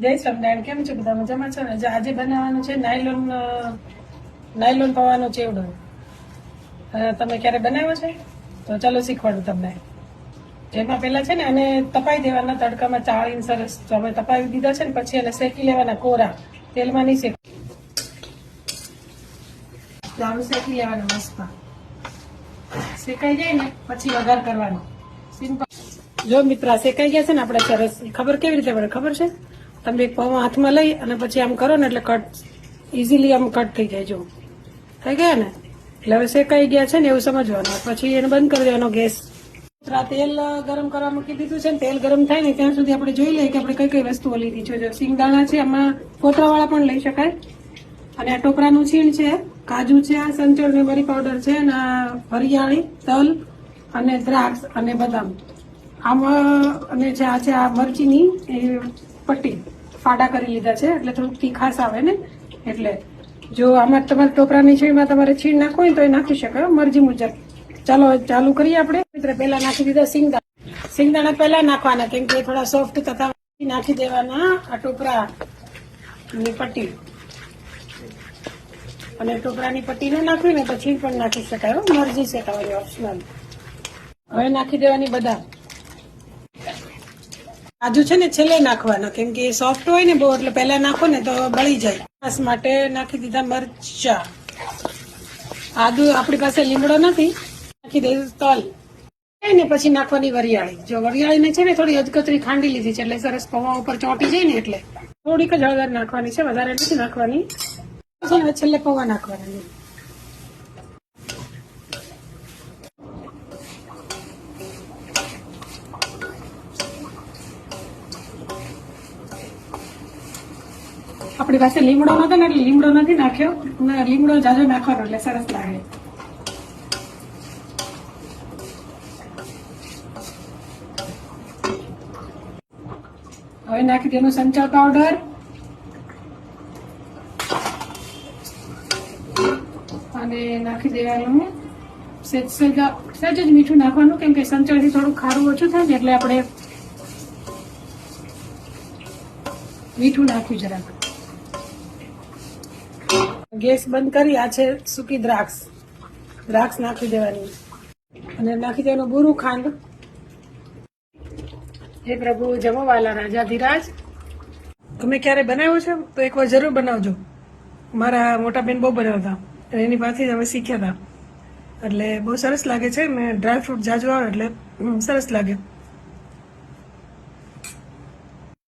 જય સ્વામિનારાયણ. કેમ છો બધા? મજામાં છો ને? આજે બનાવવાનું છે નાયલોન પૌવાનો ચેવડો. તમે ક્યારે બનાવ્યો છે? તો ચાલો શીખવાડું તમને. જેમાં પહેલા છે ને અને તપાઈ દેવાના તડકામાં ચાળીને સરસ. તો અમે તપાવી દીધા છે ને પછી એને શેકી લેવાના કોરા, તેલમાં નહીં દારૂ શેકી લેવાના મસ્ત. શેકાઈ જાય ને પછી વઘાર કરવાનો. સિમ્પલ. જો મિત્રા શેકાઈ ગયા છે ને આપણે સરસ. ખબર કેવી રીતે પડે ખબર છે? તમે એક પૌવા હાથમાં લઈ અને પછી આમ કરો ને એટલે કટ ઇઝીલી આમ કટ થઈ જાય. જો થઈ ગયા ને એટલે હવે શેકાઈ ગયા છે ને એવું સમજવાનું. પછી એને બંધ કરી દેવાનો ગેસ. તેલ ગરમ કરવા મૂકી દીધું છે ને તેલ ગરમ થાય ને ત્યાં સુધી આપણે જોઈ લઈએ કે આપણે કઈ કઈ વસ્તુઓ લીધી છે. જો સિંગદાણા છે, આમાં ફોતરાવાળા પણ લઈ શકાય. અને આ ટોપરાનું છીણ છે, કાજુ છે, આ સંચળ ને મરી પાવડર છે, અને વરિયાળી, તલ અને દ્રાક્ષ અને બદામ. આમાં અને જે આ છે આ મરચીની પટ્ટી ફાડા કરી લીધા છે એટલે થોડુંક તીખાસ આવે ને. એટલે જો આમાં તમારે ટોપરાની છીણમાં તમારે છીણ નાખવું હોય તો એ નાખી શકાય મરજી મુજબ. ચાલો ચાલુ કરીએ આપણે. મિત્ર પહેલા નાખી દીધા સિંગદાણા પહેલા નાખવાના કેમ કે થોડા સોફ્ટ થતા નાખી દેવાના આ ટોપરાની પટ્ટી. અને ટોપરાની પટ્ટી ન નાખવી ને તો છીણ પણ નાખી શકાય, મરજી છે તમારી, ઓપ્શનલ. હવે નાખી દેવાની બદામ. કાજુ છે ને છેલ્લે નાખવાના કેમ કે સોફ્ટ હોય ને બહુ, એટલે પહેલા નાખો ને તો બળી જાય. બસ માટે નાખી દીધા મરચા. આદુ આપણી પાસે લીમડો નથી, નાખી દઈશું તલ ને પછી નાખવાની વરિયાળી. જો વરિયાળીને છે ને થોડી અધકતરી ખાંડી લીધી છે એટલે સરસ પૌવા ઉપર ચોંટી જાય ને એટલે થોડીક જ હળદર નાખવાની છે, વધારે નથી નાખવાની. પછી હવે છેલ્લે પૌવા નાખવાના. આપણી પાસે લીમડો નતો ને એટલે લીમડો નથી નાખ્યો. લીમડો જાજો નાખવાનો એટલે સરસ લાગે. હવે નાખી દેવાનું સંચળ પાવડર અને નાખી દેવાનું સહેજ જ મીઠું નાખવાનું કેમ કે સંચળથી થોડું ખારું ઓછું થાય ને એટલે આપણે મીઠું નાખ્યું જરાક. ગેસ બંધ કરી. આ છે સૂકી દ્રાક્ષ નાખી દેવાની અને નાખી દેવાનું બુરું ખાંડ. હે પ્રભુ જમવાલા રાજા ધીરાજ. તમે ક્યારે બનાવ્યો છે તો એકવાર જરૂર બનાવજો. મારા મોટા બેન બહુ બનાવતા, એની પાસેથી અમે શીખ્યા હતા એટલે બહુ સરસ લાગે છે. મેં ડ્રાયફ્રૂટ જાજુ આવે એટલે સરસ લાગે.